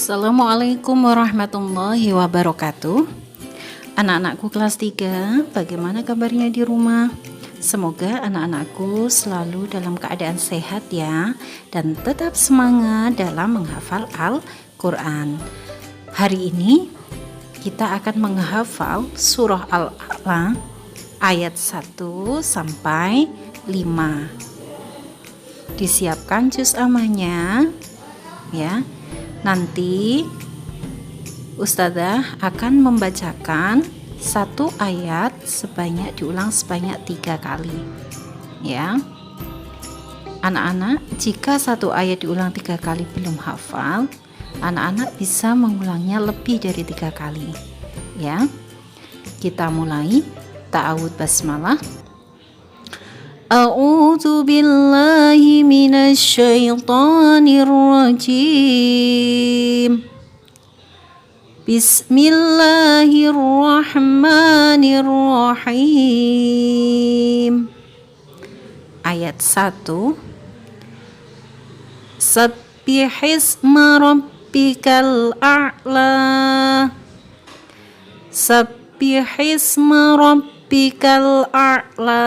Assalamualaikum warahmatullahi wabarakatuh. Anak-anakku kelas 3, bagaimana kabarnya di rumah? Semoga anak-anakku selalu dalam keadaan sehat ya, dan tetap semangat dalam menghafal Al-Quran. Hari ini kita akan menghafal surah Al-A'la ayat 1 sampai 5. Disiapkan juz amahnya ya. Nanti Ustazah akan membacakan satu ayat diulang sebanyak 3 kali ya. Anak-anak, jika satu ayat diulang 3 kali belum hafal, anak-anak bisa mengulangnya lebih dari 3 kali ya. Kita mulai. Ta'awudz basmalah. A'udzu billahi minasy syaithanir rajim. Bismillahirrahmanirrahim. Ayat 1. Sabbihisma rabbikal a'la. Sabbihisma rabbikal a'la.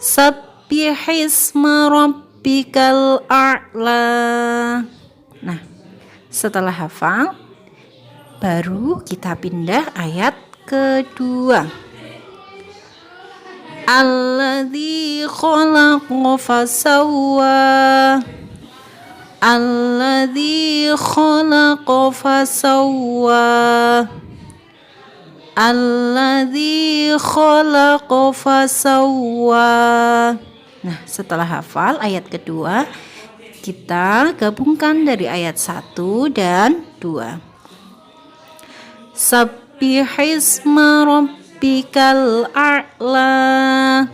Sabbihisma rabbikal a'la. Nah, setelah hafal, baru kita pindah ayat kedua. Alladzi khalaqa fasawwa. Alladzi khalaqa fasawwa. Alladzi khalaqa fasawwa. Nah, setelah hafal ayat kedua, kita gabungkan dari ayat 1 dan 2. Sabbihisma rabbikal a'la.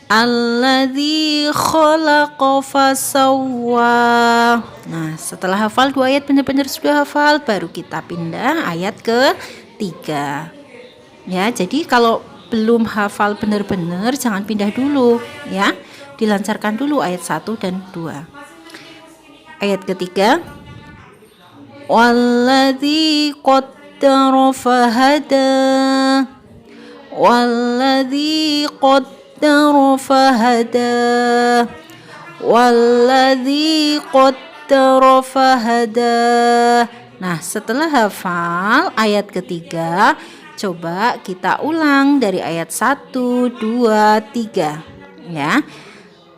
Alladzi khalaqa fasawwa. Nah, setelah hafal 2 ayat benar-benar sudah hafal, baru kita pindah ayat ke-3. Ya, jadi kalau belum hafal benar-benar jangan pindah dulu ya. Dilancarkan dulu ayat 1 dan 2. Ayat ketiga. Walladzi qaddara fahada. Walladzi qaddara fahada. Walladzi qaddara fahada. Nah, setelah hafal ayat ketiga, coba kita ulang dari ayat 1, 2, 3 ya.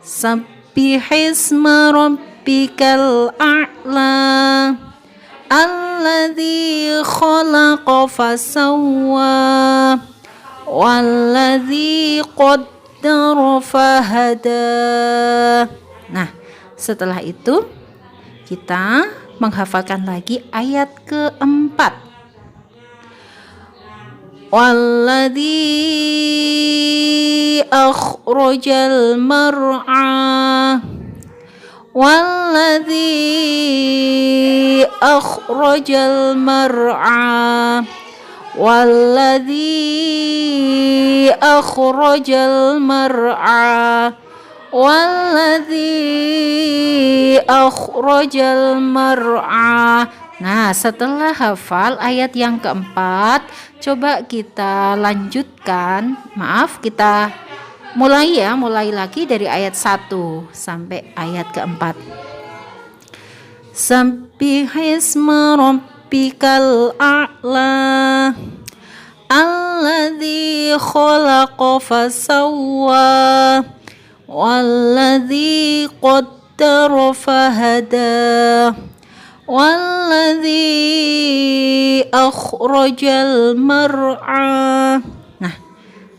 Sabbihisma rabbikal a'la. Alladzi khalaqa fasawwa. Walladzi qaddara fahada. Nah, setelah itu kita menghafalkan lagi ayat keempat. Walladzi akhrajal mar'a. Walladzi akhrajal mar'a. Walladzi akhrajal mar'a. Walladzi akhrajal mar'a. Nah, setelah hafal ayat yang keempat, coba kita lanjutkan. Kita mulai lagi dari ayat 1 sampai ayat keempat. Sabbihisma rabbikal a'la. Alladzi khalaqa fasawwa. Walladzi qaddara fahada. Walladzi akhrajal mar'a. Nah,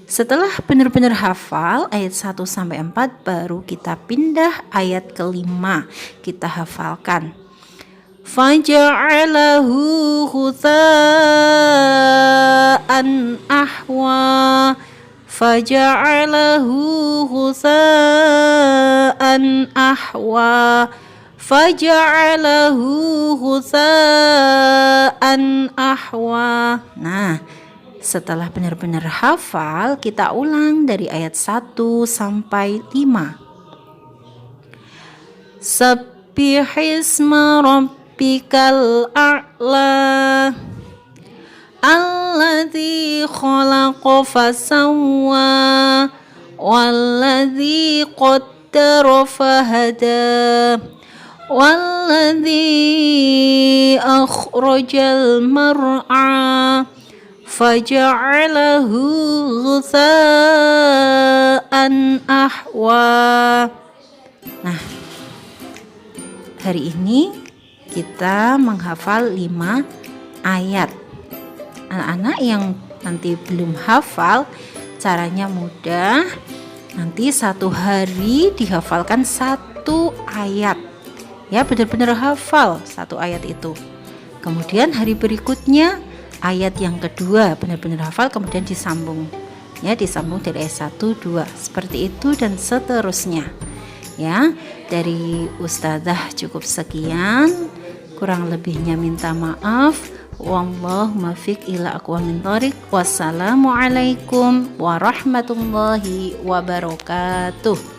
setelah benar-benar hafal ayat 1 sampai 4, baru kita pindah ayat kelima. Kita hafalkan. Faja'alahu ghutsa'an ahwa. Faja'alahu ghutsa'an ahwa. Faja'alahu ghutsa'an ahwa. Nah, setelah benar-benar hafal, kita ulang dari ayat 1 sampai 5. Sabbih isma rabbikal a'la alladzi khalaqa fasawwa walladzi qaddara fahada walladzi akhrajal mar'a faja'alahu ghutsa'an ahwa. Nah, hari ini kita menghafal 5 ayat. Anak-anak yang nanti belum hafal, caranya mudah. Nanti satu hari dihafalkan 1 ayat. Ya, benar-benar hafal 1 ayat itu. Kemudian hari berikutnya ayat yang kedua benar-benar hafal, kemudian disambung. Ya, disambung dari ayat 1, 2. Seperti itu dan seterusnya. Ya, dari Ustazah cukup sekian. Kurang lebihnya minta maaf. Wallahu muwaffiq ila aqwamit thoriq. Wassalamualaikum warahmatullahi wabarakatuh.